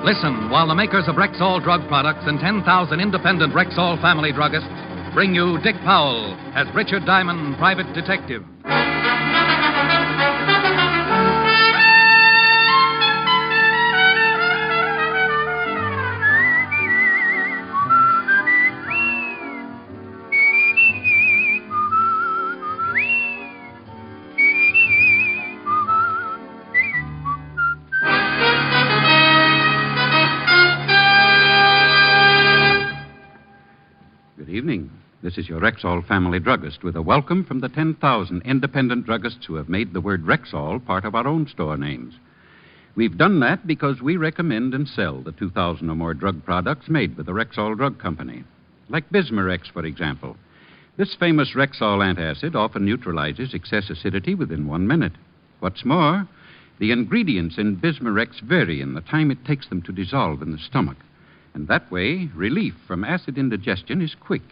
Listen while the makers of Rexall drug products and 10,000 independent Rexall family druggists bring you Dick Powell as Richard Diamond, private detective. Good evening. This is your Rexall family druggist with a welcome from the 10,000 independent druggists who have made the word Rexall part of our own store names. We've done that because we recommend and sell the 2,000 or more drug products made by the Rexall Drug Company. Like Bismarex, for example. This famous Rexall antacid often neutralizes excess acidity within 1 minute. What's more, the ingredients in Bismarex vary in the time it takes them to dissolve in the stomach. And that way, relief from acid indigestion is quick,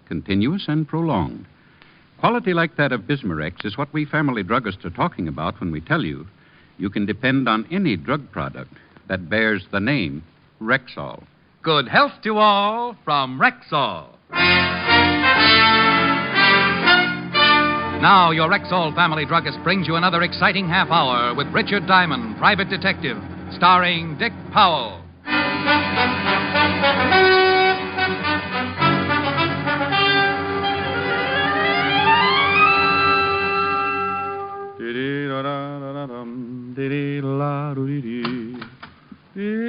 continuous, and prolonged. Quality like that of Bismarex is what we family druggists are talking about when we tell you you can depend on any drug product that bears the name Rexall. Good health to all from Rexall. Now, your Rexall family druggist brings you another exciting half hour with Richard Diamond, private detective, starring Dick Powell.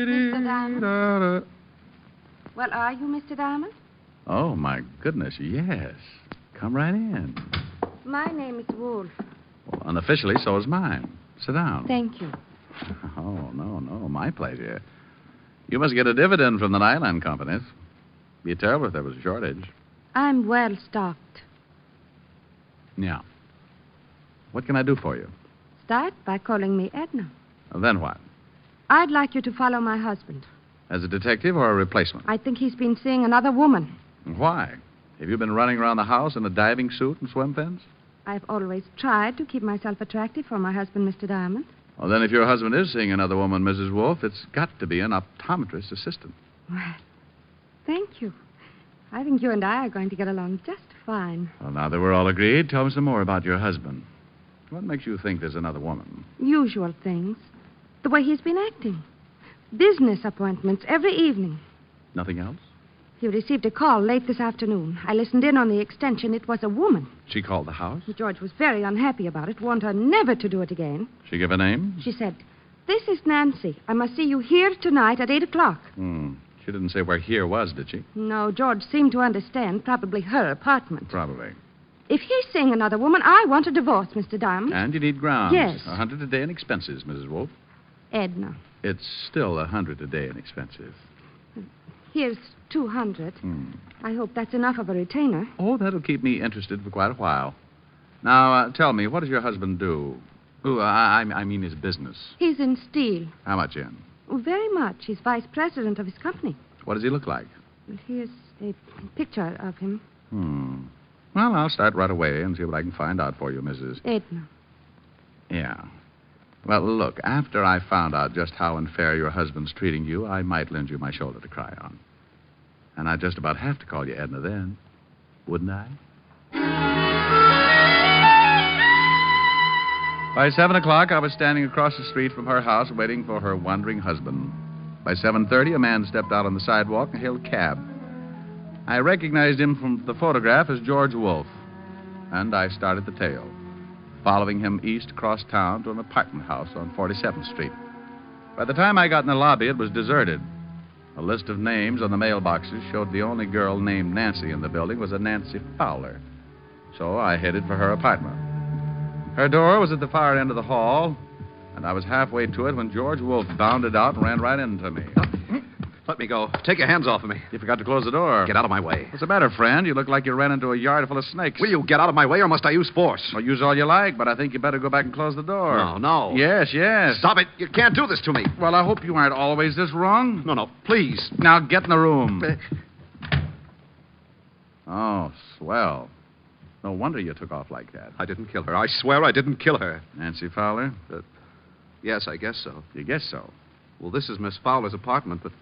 Mr. Diamond? Well, are you Mr. Diamond? Oh, my goodness, yes. Come right in. My name is Wolfe. Well, unofficially, so is mine. Sit down. Thank you. Oh, no, my pleasure. You must get a dividend from the nylon companies. Be terrible if there was a shortage. I'm well stocked. Yeah. What can I do for you? Start by calling me Edna. Well, then what? I'd like you to follow my husband. As a detective or a replacement? I think he's been seeing another woman. Why? Have you been running around the house in a diving suit and swim fins? I've always tried to keep myself attractive for my husband, Mr. Diamond. Well, then if your husband is seeing another woman, Mrs. Wolfe, it's got to be an optometrist assistant. Well, thank you. I think you and I are going to get along just fine. Well, now that we're all agreed, tell me some more about your husband. What makes you think there's another woman? Usual things. The way he's been acting. Business appointments every evening. Nothing else? He received a call late this afternoon. I listened in on the extension. It was a woman. She called the house? George was very unhappy about it, warned her never to do it again. She give a name? She said, "This is Nancy. I must see you here tonight at 8 o'clock. She didn't say where here was, did she? No, George seemed to understand. Probably her apartment. Probably. If he's seeing another woman, I want a divorce, Mr. Diamond. And you need grounds. Yes. 100 a day in expenses, Mrs. Wolfe. Edna. It's still 100 a day in expenses. Here's 200. I hope that's enough of a retainer. Oh, that'll keep me interested for quite a while. Now, tell me, what does your husband do? I mean his business. He's in steel. How much in? Oh, very much. He's vice president of his company. What does he look like? Well, here's a picture of him. Well, I'll start right away and see what I can find out for you, Mrs. Edna. Yeah. Well, look, after I found out just how unfair your husband's treating you, I might lend you my shoulder to cry on. And I'd just about have to call you Edna then, wouldn't I? By 7 o'clock, I was standing across the street from her house waiting for her wandering husband. By 7:30, a man stepped out on the sidewalk and hailed a cab. I recognized him from the photograph as George Wolfe, and I started the tale, following him east across town to an apartment house on 47th Street. By the time I got in the lobby, it was deserted. A list of names on the mailboxes showed the only girl named Nancy in the building was a Nancy Fowler. So I headed for her apartment. Her door was at the far end of the hall, and I was halfway to it when George Wolfe bounded out and ran right into me. Let me go. Take your hands off of me. You forgot to close the door. Get out of my way. What's the matter, friend? You look like you ran into a yard full of snakes. Will you get out of my way, or must I use force? Well, use all you like, but I think you better go back and close the door. No. Yes. Stop it. You can't do this to me. Well, I hope you aren't always this wrong. No, please. Now get in the room. Oh, swell. No wonder you took off like that. I didn't kill her. I swear I didn't kill her. Nancy Fowler? Yes, I guess so. You guess so. Well, this is Miss Fowler's apartment, but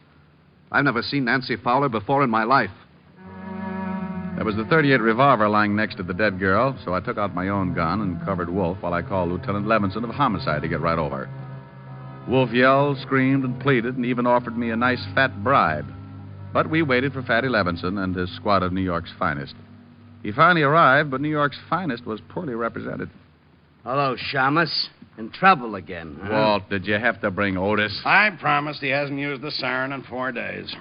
I've never seen Nancy Fowler before in my life. There was the .38 revolver lying next to the dead girl, so I took out my own gun and covered Wolfe while I called Lieutenant Levinson of homicide to get right over. Wolfe yelled, screamed, and pleaded, and even offered me a nice fat bribe. But we waited for Fatty Levinson and his squad of New York's finest. He finally arrived, but New York's finest was poorly represented. Hello, Shamus. In trouble again, huh? Walt, did you have to bring Otis? I promised he hasn't used the siren in 4 days.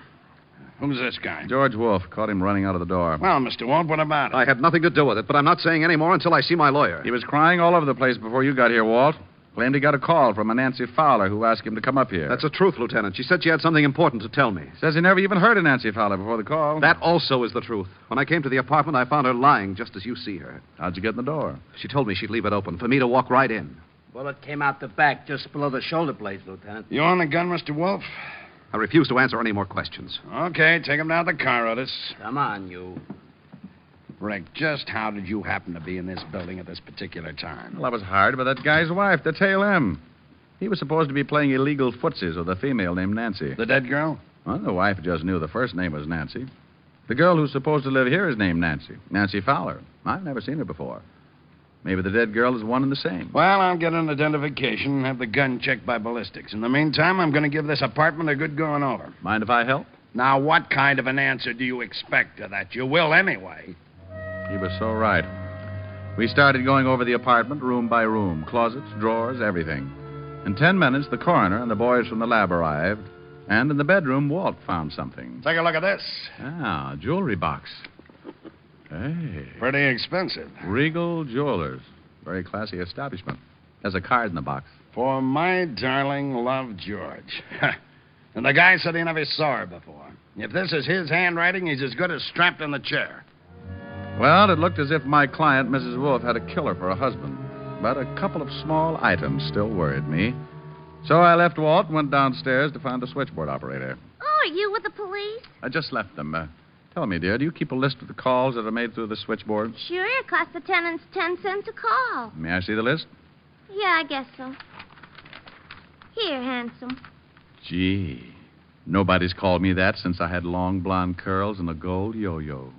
Who's this guy? George Wolfe. Caught him running out of the door. Well, Mr. Wolfe, what about it? I had nothing to do with it, but I'm not saying any more until I see my lawyer. He was crying all over the place before you got here, Walt. Claimed he got a call from a Nancy Fowler who asked him to come up here. That's the truth, Lieutenant. She said she had something important to tell me. Says he never even heard of Nancy Fowler before the call. That also is the truth. When I came to the apartment, I found her lying just as you see her. How'd you get in the door? She told me she'd leave it open for me to walk right in. Bullet came out the back just below the shoulder blades, Lieutenant. You on the gun, Mr. Wolfe? I refuse to answer any more questions. Okay, take him down to the car, Otis. Come on, you. Rick, just how did you happen to be in this building at this particular time? Well, I was hired by that guy's wife to tail him. He was supposed to be playing illegal footsies with a female named Nancy. The dead girl? Well, the wife just knew the first name was Nancy. The girl who's supposed to live here is named Nancy. Nancy Fowler. I've never seen her before. Maybe the dead girl is one and the same. Well, I'll get an identification and have the gun checked by ballistics. In the meantime, I'm going to give this apartment a good going over. Mind if I help? Now, what kind of an answer do you expect to that? You will anyway. He was so right. We started going over the apartment room by room, closets, drawers, everything. In 10 minutes, the coroner and the boys from the lab arrived, and in the bedroom, Walt found something. Take a look at this. Ah, a jewelry box. Hey. Pretty expensive. Regal Jewelers. Very classy establishment. There's a card in the box. For my darling love, George. And the guy said he never saw her before. If this is his handwriting, he's as good as strapped in the chair. Well, it looked as if my client, Mrs. Wolfe, had a killer for a husband. But a couple of small items still worried me. So I left Walt and went downstairs to find the switchboard operator. Oh, are you with the police? I just left them. Tell me, dear, do you keep a list of the calls that are made through the switchboard? Sure, it costs the tenants 10 cents a call. May I see the list? Yeah, I guess so. Here, handsome. Gee, nobody's called me that since I had long blonde curls and a gold yo-yo.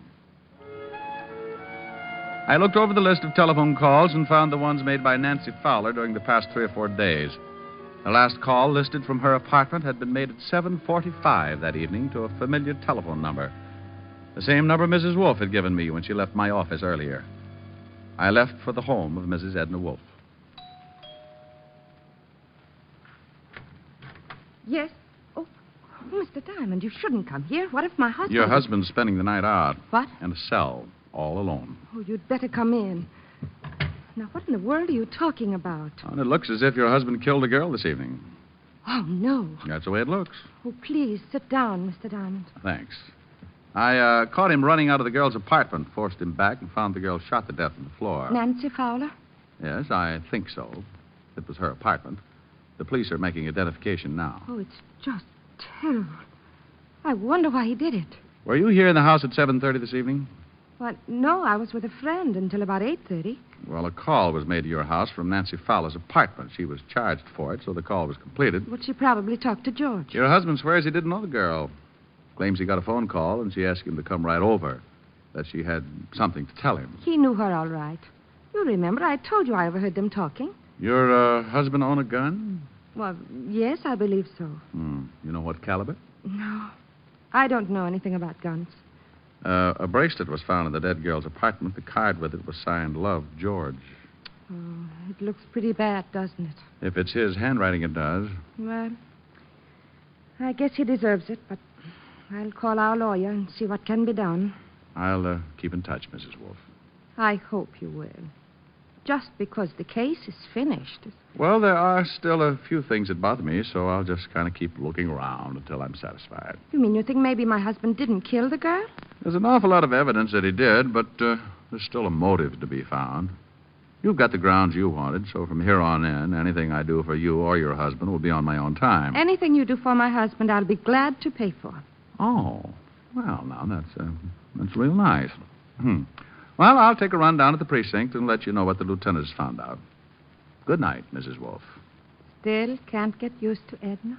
I looked over the list of telephone calls and found the ones made by Nancy Fowler during the past 3 or 4 days. The last call listed from her apartment had been made at 7:45 that evening to a familiar telephone number. The same number Mrs. Wolfe had given me when she left my office earlier. I left for the home of Mrs. Edna Wolf. Yes? Oh, Mr. Diamond, you shouldn't come here. What if my husband... Your husband's spending the night out. What? In a cell, all alone. Oh, you'd better come in. Now, what in the world are you talking about? And it looks as if your husband killed a girl this evening. Oh, no. That's the way it looks. Oh, please, sit down, Mr. Diamond. Thanks. I caught him running out of the girl's apartment, forced him back, and found the girl shot to death on the floor. Nancy Fowler? Yes, I think so. It was her apartment. The police are making identification now. Oh, it's just terrible. I wonder why he did it. Were you here in the house at 7:30 this evening? Well, no, I was with a friend until about 8:30. Well, a call was made to your house from Nancy Fowler's apartment. She was charged for it, so the call was completed. But she probably talked to George. Your husband swears he didn't know the girl. Claims he got a phone call, and she asked him to come right over. That she had something to tell him. He knew her all right. You remember, I told you I overheard them talking. Your husband own a gun? Well, yes, I believe so. You know what caliber? No, I don't know anything about guns. A bracelet was found in the dead girl's apartment. The card with it was signed Love, George. Oh, it looks pretty bad, doesn't it? If it's his handwriting, it does. Well, I guess he deserves it, but I'll call our lawyer and see what can be done. I'll keep in touch, Mrs. Wolfe. I hope you will. Just because the case is finished. Well, there are still a few things that bother me, so I'll just kind of keep looking around until I'm satisfied. You mean you think maybe my husband didn't kill the girl? There's an awful lot of evidence that he did, but there's still a motive to be found. You've got the grounds you wanted, so from here on in, anything I do for you or your husband will be on my own time. Anything you do for my husband, I'll be glad to pay for. Oh, well, now, that's real nice. Well, I'll take a run down at the precinct and let you know what the lieutenant has found out. Good night, Mrs. Wolfe. Still can't get used to Edna?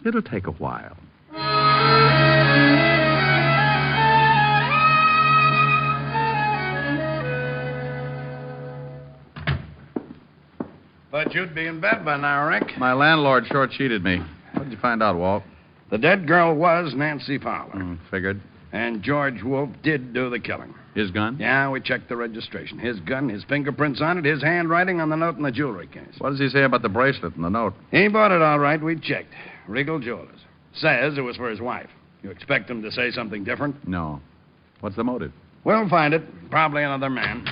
It'll take a while. But you'd be in bed by now, Rick. My landlord short-sheeted me. What did you find out, Walt? The dead girl was Nancy Fowler. Figured. And George Wolfe did do the killing. His gun? Yeah, we checked the registration. His gun, his fingerprints on it, his handwriting on the note in the jewelry case. What does he say about the bracelet and the note? He bought it all right. We checked. Regal Jewelers. Says it was for his wife. You expect him to say something different? No. What's the motive? We'll find it. Probably another man.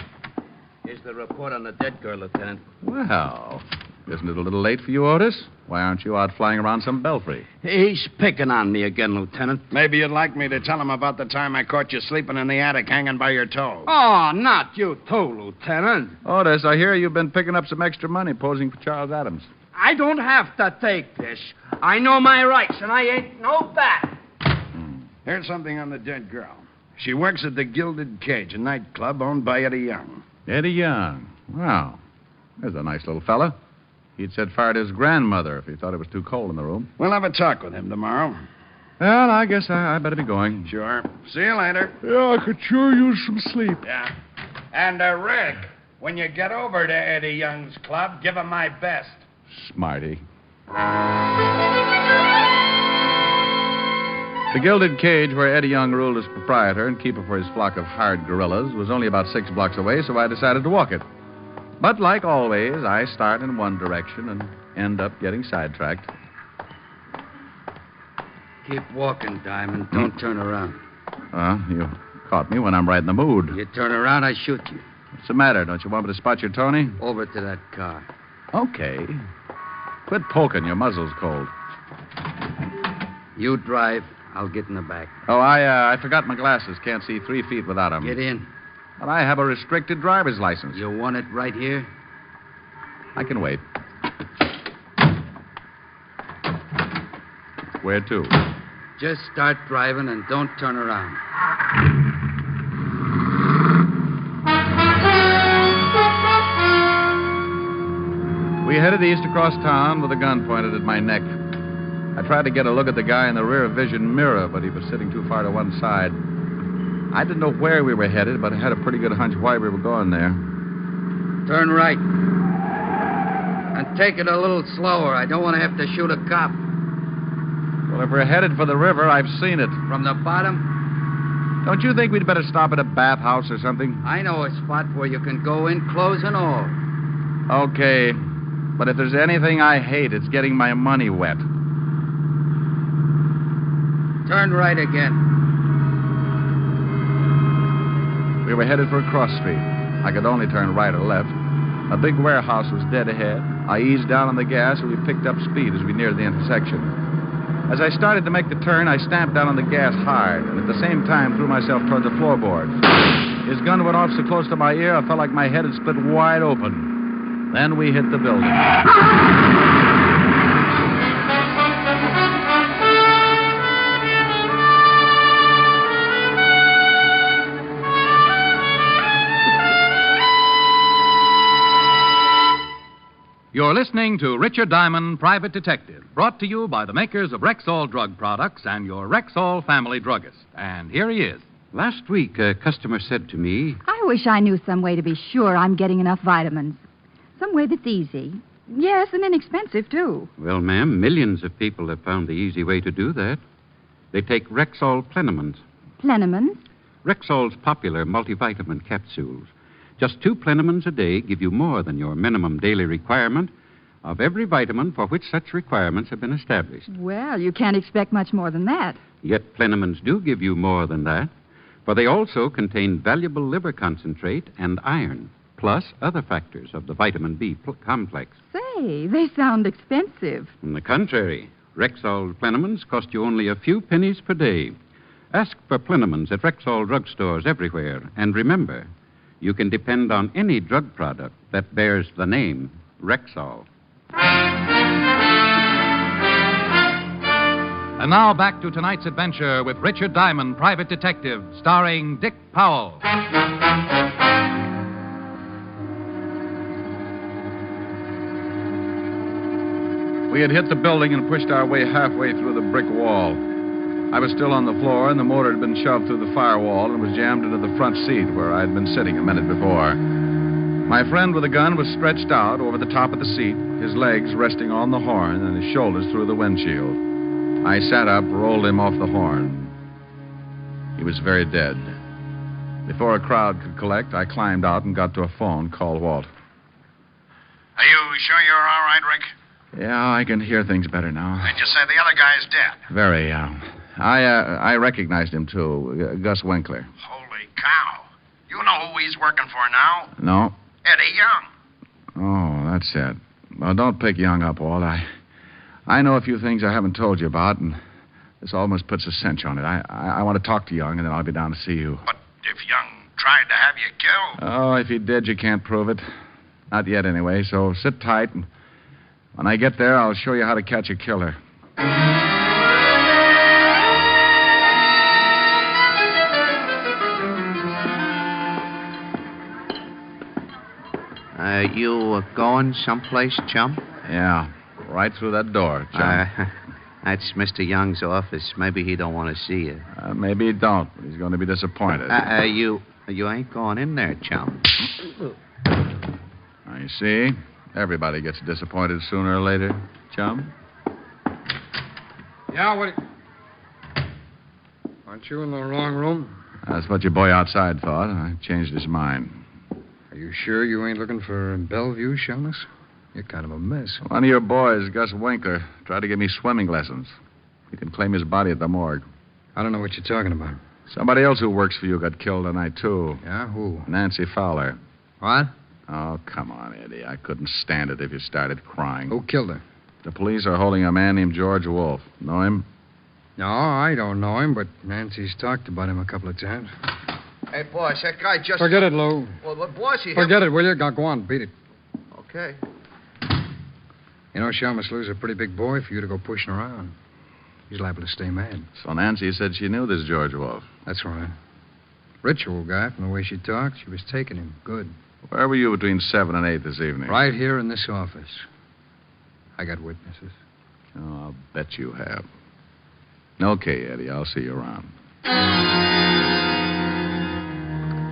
Here's the report on the dead girl, Lieutenant. Well, isn't it a little late for you, Otis? Why aren't you out flying around some belfry? He's picking on me again, Lieutenant. Maybe you'd like me to tell him about the time I caught you sleeping in the attic hanging by your toe. Oh, not you too, Lieutenant. Otis, I hear you've been picking up some extra money posing for Charles Adams. I don't have to take this. I know my rights, and I ain't no bat. Here's something on the dead girl. She works at the Gilded Cage, a nightclub owned by Eddie Young. Eddie Young. Wow. There's a nice little fella. He'd set fire to his grandmother if he thought it was too cold in the room. We'll have a talk with him tomorrow. Well, I guess I better be going. Sure. See you later. Yeah, I could sure use some sleep. Yeah. And, Rick, when you get over to Eddie Young's club, give him my best. Smarty. The Gilded Cage, where Eddie Young ruled as proprietor and keeper for his flock of hired gorillas, was only about 6 blocks away, so I decided to walk it. But like always, I start in one direction and end up getting sidetracked. Keep walking, Diamond. Don't turn around. You caught me when I'm right in the mood. You turn around, I shoot you. What's the matter? Don't you want me to spot your Tony? Over to that car. Okay. Quit poking. Your muzzle's cold. You drive. I'll get in the back. Oh, I forgot my glasses. Can't see 3 feet without them. Get in. But I have a restricted driver's license. You want it right here? I can wait. Where to? Just start driving and don't turn around. We headed east across town with a gun pointed at my neck. I tried to get a look at the guy in the rear vision mirror, but he was sitting too far to one side. I didn't know where we were headed, but I had a pretty good hunch why we were going there. Turn right. And take it a little slower. I don't want to have to shoot a cop. Well, if we're headed for the river, I've seen it. From the bottom? Don't you think we'd better stop at a bathhouse or something? I know a spot where you can go in, clothes and all. Okay. But if there's anything I hate, it's getting my money wet. Turn right again. We were headed for a cross street. I could only turn right or left. A big warehouse was dead ahead. I eased down on the gas, and we picked up speed as we neared the intersection. As I started to make the turn, I stamped down on the gas hard, and at the same time threw myself toward the floorboards. His gun went off so close to my ear, I felt like my head had split wide open. Then we hit the building. You're listening to Richard Diamond, Private Detective, brought to you by the makers of Rexall Drug Products and your Rexall family druggist. And here he is. Last week, a customer said to me, I wish I knew some way to be sure I'm getting enough vitamins. Some way that's easy. Yes, and inexpensive, too. well, ma'am, millions of people have found the easy way to do that. They take Rexall Plenamins. Plenamins? Rexall's popular multivitamin capsules. Just 2 Plenamins a day give you more than your minimum daily requirement of every vitamin for which such requirements have been established. Well, you can't expect much more than that. Yet Plenamins do give you more than that, for they also contain valuable liver concentrate and iron, plus other factors of the vitamin B complex. Say, they sound expensive. On the contrary, Rexall Plenamins cost you only a few pennies per day. Ask for Plenamins at Rexall drugstores everywhere, and remember, you can depend on any drug product that bears the name Rexall. And now back to tonight's adventure with Richard Diamond, Private Detective, starring Dick Powell. We had hit the building and pushed our way halfway through the brick wall. I was still on the floor, and the motor had been shoved through the firewall and was jammed into the front seat where I had been sitting a minute before. My friend with the gun was stretched out over the top of the seat, his legs resting on the horn and his shoulders through the windshield. I sat up, rolled him off the horn. He was very dead. Before a crowd could collect, I climbed out and got to a phone, called Walt. Are you sure you're all right, Rick? Yeah, I can hear things better now. Did you say the other guy's dead? Very, I recognized him, too. Gus Winkler. Holy cow. You know who he's working for now? No. Eddie Young. Oh, that's it. Well, don't pick Young up, Walt. I know a few things I haven't told you about, and this almost puts a cinch on it. I want to talk to Young, and then I'll be down to see you. But if Young tried to have you killed... Oh, if he did, you can't prove it. Not yet, anyway, so sit tight, and when I get there, I'll show you how to catch a killer. You going someplace, chum? Yeah, right through that door, chum. That's Mr. Young's office. Maybe he don't want to see you. Maybe he don't, but he's going to be disappointed. You ain't going in there, chum. You see, everybody gets disappointed sooner or later, chum. Yeah, what... Aren't you in the wrong room? That's what your boy outside thought. I changed his mind. Are you sure you ain't looking for Bellevue, Shamus? You're kind of a mess. One of your boys, Gus Winkler, tried to give me swimming lessons. He can claim his body at the morgue. I don't know what you're talking about. Somebody else who works for you got killed tonight, too. Yeah, who? Nancy Fowler. What? Oh, come on, Eddie. I couldn't stand it if you started crying. Who killed her? The police are holding a man named George Wolfe. Know him? No, I don't know him, but Nancy's talked about him a couple of times. Hey, boss, that guy just... Forget it, Lou. Well, boss, he... Forget it, will you? Go on, beat it. Okay. You know, Shamus Lou's a pretty big boy for you to go pushing around. He's liable to stay mad. So Nancy said she knew this George Wolfe. That's right. Ritual guy, from the way she talked, she was taking him good. Where were you between 7 and 8 this evening? Right here in this office. I got witnesses. Oh, I'll bet you have. Okay, Eddie, I'll see you around.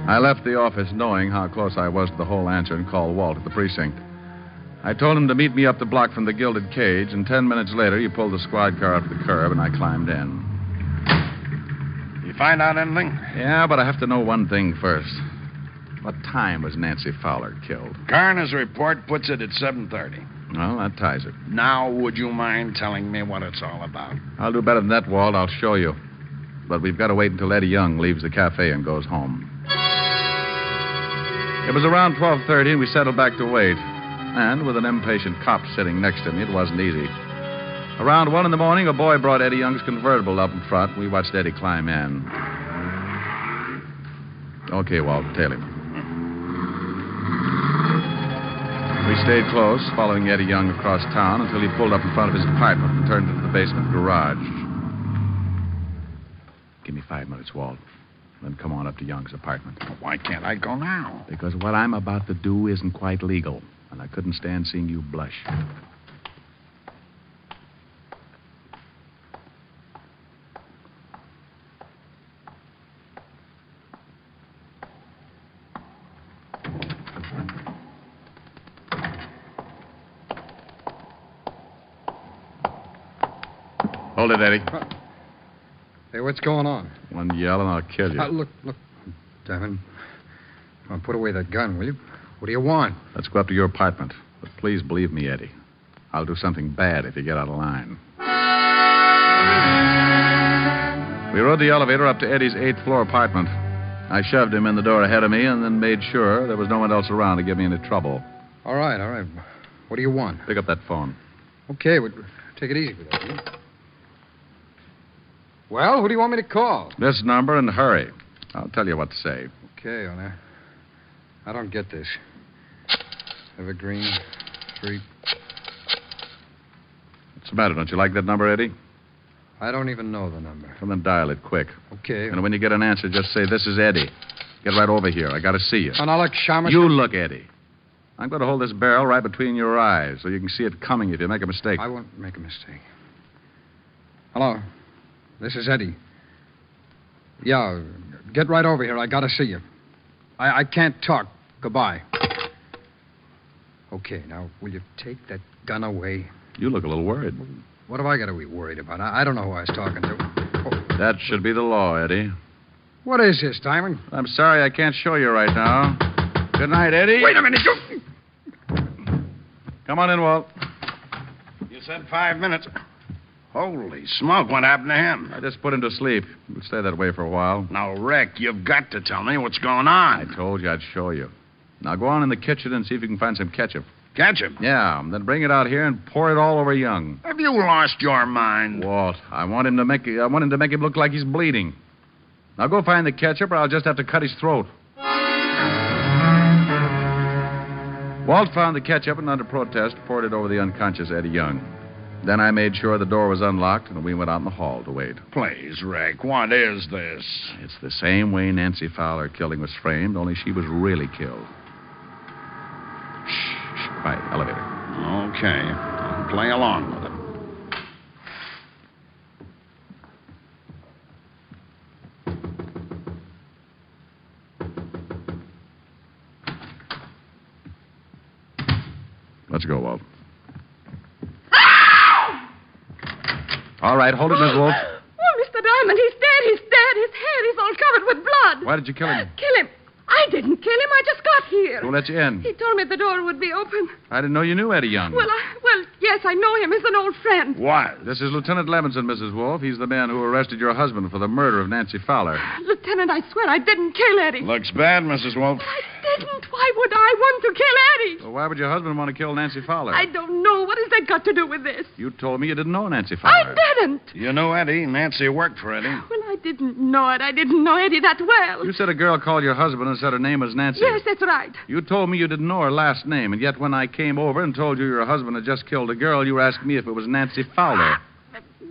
I left the office knowing how close I was to the whole answer and called Walt at the precinct. I told him to meet me up the block from the Gilded Cage, and 10 minutes later, he pulled the squad car up to the curb, and I climbed in. You find out anything? Yeah, but I have to know one thing first. What time was Nancy Fowler killed? Coroner's report puts it at 7:30. Well, that ties it. Now, would you mind telling me what it's all about? I'll do better than that, Walt. I'll show you. But we've got to wait until Eddie Young leaves the cafe and goes home. It was around 12:30, and we settled back to wait. And with an impatient cop sitting next to me, it wasn't easy. Around 1 in the morning, a boy brought Eddie Young's convertible up in front. We watched Eddie climb in. Okay, Walt, tail him. We stayed close, following Eddie Young across town until he pulled up in front of his apartment and turned into the basement garage. Give me 5 minutes, Walt. Then come on up to Young's apartment. Why can't I go now? Because what I'm about to do isn't quite legal, and I couldn't stand seeing you blush. Hold it, Eddie. Hey, what's going on? One yell and I'll kill you. Look, Devin. Come on, put away that gun, will you? What do you want? Let's go up to your apartment. But please believe me, Eddie. I'll do something bad if you get out of line. We rode the elevator up to Eddie's 8th floor apartment. I shoved him in the door ahead of me and then made sure there was no one else around to give me any trouble. All right. What do you want? Pick up that phone. Okay, but take it easy with that, will you? Well, who do you want me to call? This number, and hurry. I'll tell you what to say. Okay, I don't get this. Evergreen Street. What's the matter? Don't you like that number, Eddie? I don't even know the number. Well, then dial it quick. Okay. And when you get an answer, just say, "This is Eddie. Get right over here. I got to see you." Oh, now look, Shamus. You look, Eddie. I'm going to hold this barrel right between your eyes so you can see it coming if you make a mistake. I won't make a mistake. Hello. This is Eddie. Yeah, get right over here. I got to see you. I can't talk. Goodbye. Okay, now, will you take that gun away? You look a little worried. What have I got to be worried about? I don't know who I was talking to. Oh. That should be the law, Eddie. What is this, Diamond? I'm sorry I can't show you right now. Good night, Eddie. Wait a minute. Come on in, Walt. You said 5 minutes. Holy smoke, what happened to him? I just put him to sleep. He'll stay that way for a while. Now, Rick, you've got to tell me what's going on. I told you I'd show you. Now go on in the kitchen and see if you can find some ketchup. Ketchup? Yeah, then bring it out here and pour it all over Young. Have you lost your mind? Walt, I want him to make him look like he's bleeding. Now go find the ketchup or I'll just have to cut his throat. Walt found the ketchup and under protest poured it over the unconscious Eddie Young. Then I made sure the door was unlocked and we went out in the hall to wait. Please, Rick, what is this? It's the same way Nancy Fowler killing was framed, only she was really killed. Shh. Quiet. Elevator. Okay. I'll play along with it. Let's go, Walt. All right, hold it, Miss Wolf. Oh, Mr. Diamond, he's dead. He's dead. His hair is all covered with blood. Why did you kill him? Kill him? I didn't kill him. I just got here. Who let you in? He told me the door would be open. I didn't know you knew Eddie Young. Well, yes, I know him. He's an old friend. What? This is Lieutenant Levinson, Mrs. Wolf. He's the man who arrested your husband for the murder of Nancy Fowler. Lieutenant, I swear I didn't kill Eddie. Looks bad, Mrs. Wolf. I didn't. Why would I want to kill Eddie? Well, why would your husband want to kill Nancy Fowler? I don't know. What has that got to do with this? You told me you didn't know Nancy Fowler. I didn't. You know Eddie. Nancy worked for Eddie. Well, I didn't know it. I didn't know Eddie that well. You said a girl called your husband and said her name was Nancy. Yes, that's right. You told me you didn't know her last name, and yet when I came over and told you your husband had just killed a girl, you asked me if it was Nancy Fowler.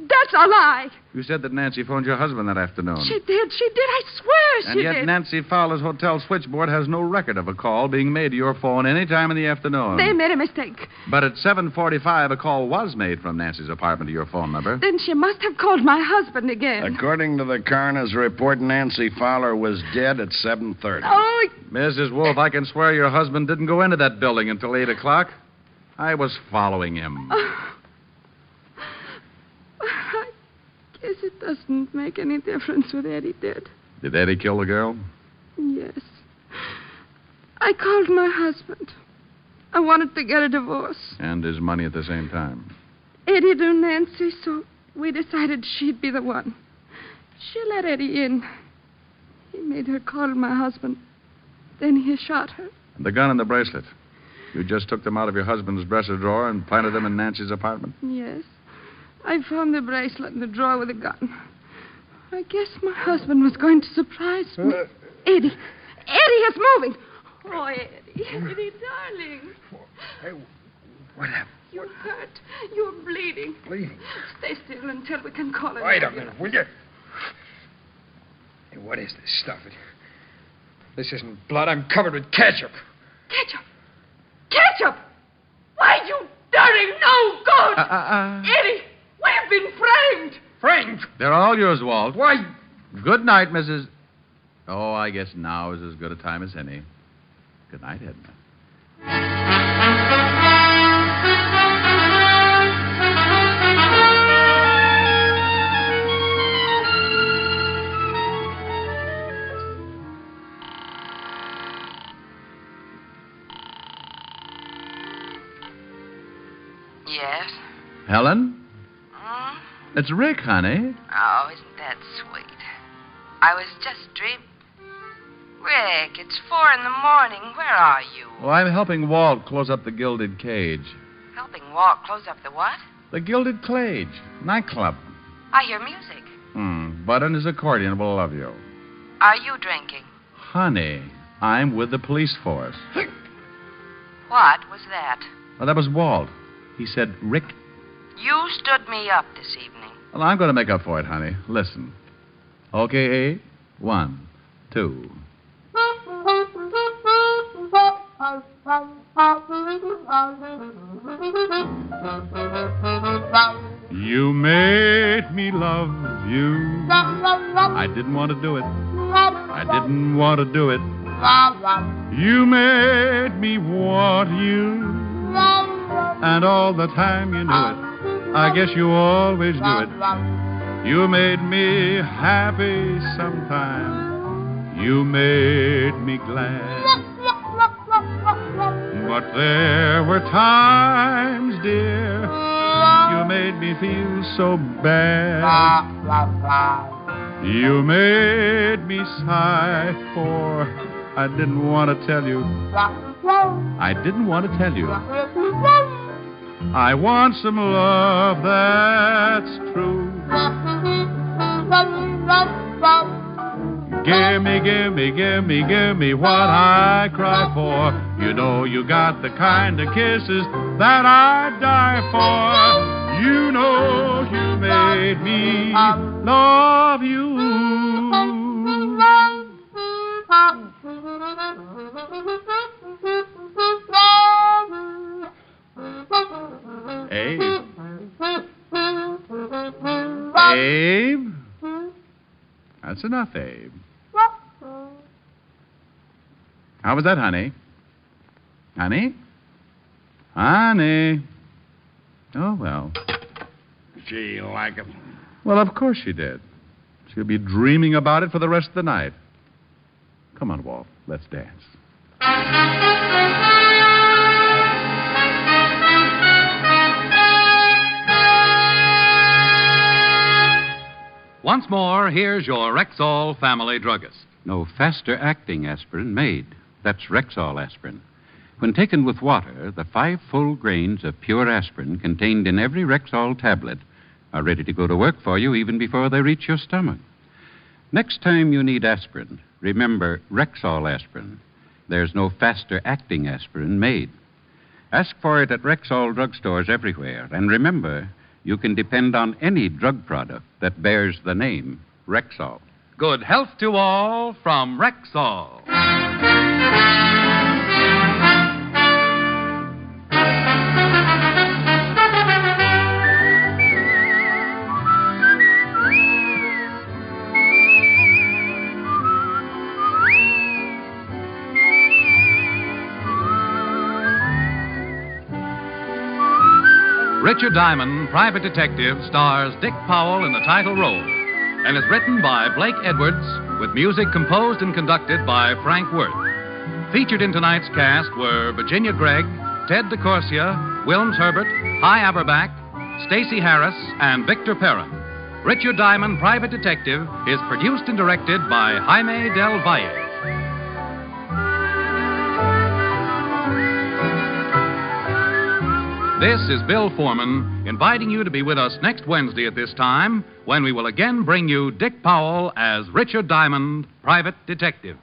That's a lie. You said that Nancy phoned your husband that afternoon. She did. I swear she did. And yet Nancy Fowler's hotel switchboard has no record of a call being made to your phone any time in the afternoon. They made a mistake. But at 7:45, a call was made from Nancy's apartment to your phone number. Then she must have called my husband again. According to the coroner's report, Nancy Fowler was dead at 7:30. Oh, Mrs. Wolf, I can swear your husband didn't go into that building until 8 o'clock. I was following him. I guess it doesn't make any difference what Eddie did. Did Eddie kill the girl? Yes. I called my husband. I wanted to get a divorce. And his money at the same time. Eddie knew Nancy, so we decided she'd be the one. She let Eddie in. He made her call my husband. Then he shot her. The gun and the bracelet. You just took them out of your husband's dresser drawer and planted them in Nancy's apartment? Yes. I found the bracelet in the drawer with the gun. I guess my husband was going to surprise me. Eddie is moving. Oh, Eddie, darling. Hey, what happened? You're hurt. You're bleeding. Bleeding? Stay still until we can call it. Wait a minute, will you? Hey, what is this stuff? This isn't blood. I'm covered with ketchup. Ketchup? Ketchup? Why, you dirty no good! Eddie, we've been framed. Framed? They're all yours, Walt. Why? Good night, Mrs. Oh, I guess now is as good a time as any. Good night, Edna. Yes? Helen? It's Rick, honey. Oh, isn't that sweet? I was just dreaming. Rick, it's 4 a.m. Where are you? Well, I'm helping Walt close up the Gilded Cage. Helping Walt close up the what? The Gilded Cage. Nightclub. I hear music. Bud and his accordion will love you. Are you drinking? Honey, I'm with the police force. What was that? Well, that was Walt. He said, Rick. You stood me up this evening. Well, I'm going to make up for it, honey. Listen. Okay, 1, 2. You made me love you. I didn't want to do it. I didn't want to do it. You made me want you. And all the time you knew it. I guess you always knew it. You made me happy sometime. You made me glad. But there were times, dear, you made me feel so bad. You made me sigh, for I didn't want to tell you. I didn't want to tell you. I want some love that's true. Gimme, gimme, gimme, gimme what I cry for. You know you got the kind of kisses that I'd die for. You know you made me love you. Abe. Abe? That's enough, Abe. How was that, honey? Honey? Honey? Oh, well. Gee, you like it? Well, of course she did. She'll be dreaming about it for the rest of the night. Come on, Wolfe. Let's dance. Once more, here's your Rexall family druggist. No faster-acting aspirin made. That's Rexall aspirin. When taken with water, the 5 full grains of pure aspirin contained in every Rexall tablet are ready to go to work for you even before they reach your stomach. Next time you need aspirin, remember Rexall aspirin. There's no faster-acting aspirin made. Ask for it at Rexall drugstores everywhere. And remember, you can depend on any drug product that bears the name Rexall. Good health to all from Rexall. Richard Diamond, Private Detective, stars Dick Powell in the title role and is written by Blake Edwards with music composed and conducted by Frank Worth. Featured in tonight's cast were Virginia Gregg, Ted de Corsia, Wilms Herbert, Hy Averback, Stacy Harris, and Victor Perrin. Richard Diamond, Private Detective is produced and directed by Jaime del Valle. This is Bill Forman inviting you to be with us next Wednesday at this time when we will again bring you Dick Powell as Richard Diamond, Private Detective.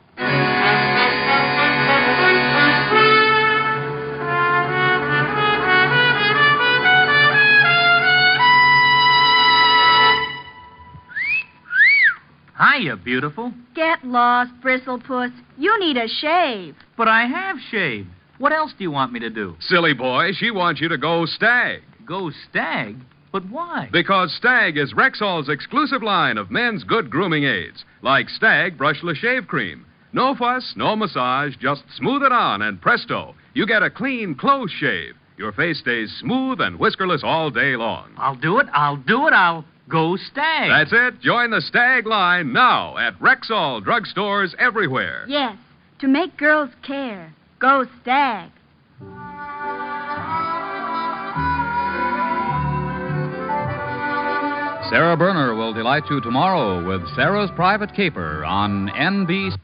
Hiya, beautiful. Get lost, Bristlepuss. You need a shave. But I have shaved. What else do you want me to do? Silly boy, she wants you to go Stag. Go Stag? But why? Because Stag is Rexall's exclusive line of men's good grooming aids, like Stag Brushless Shave Cream. No fuss, no massage, just smooth it on, and presto, you get a clean, close shave. Your face stays smooth and whiskerless all day long. I'll do it. I'll go Stag. That's it. Join the Stag line now at Rexall drugstores everywhere. Yes, to make girls care. Go Stag. Sarah Berner will delight you tomorrow with Sarah's Private Caper on NBC.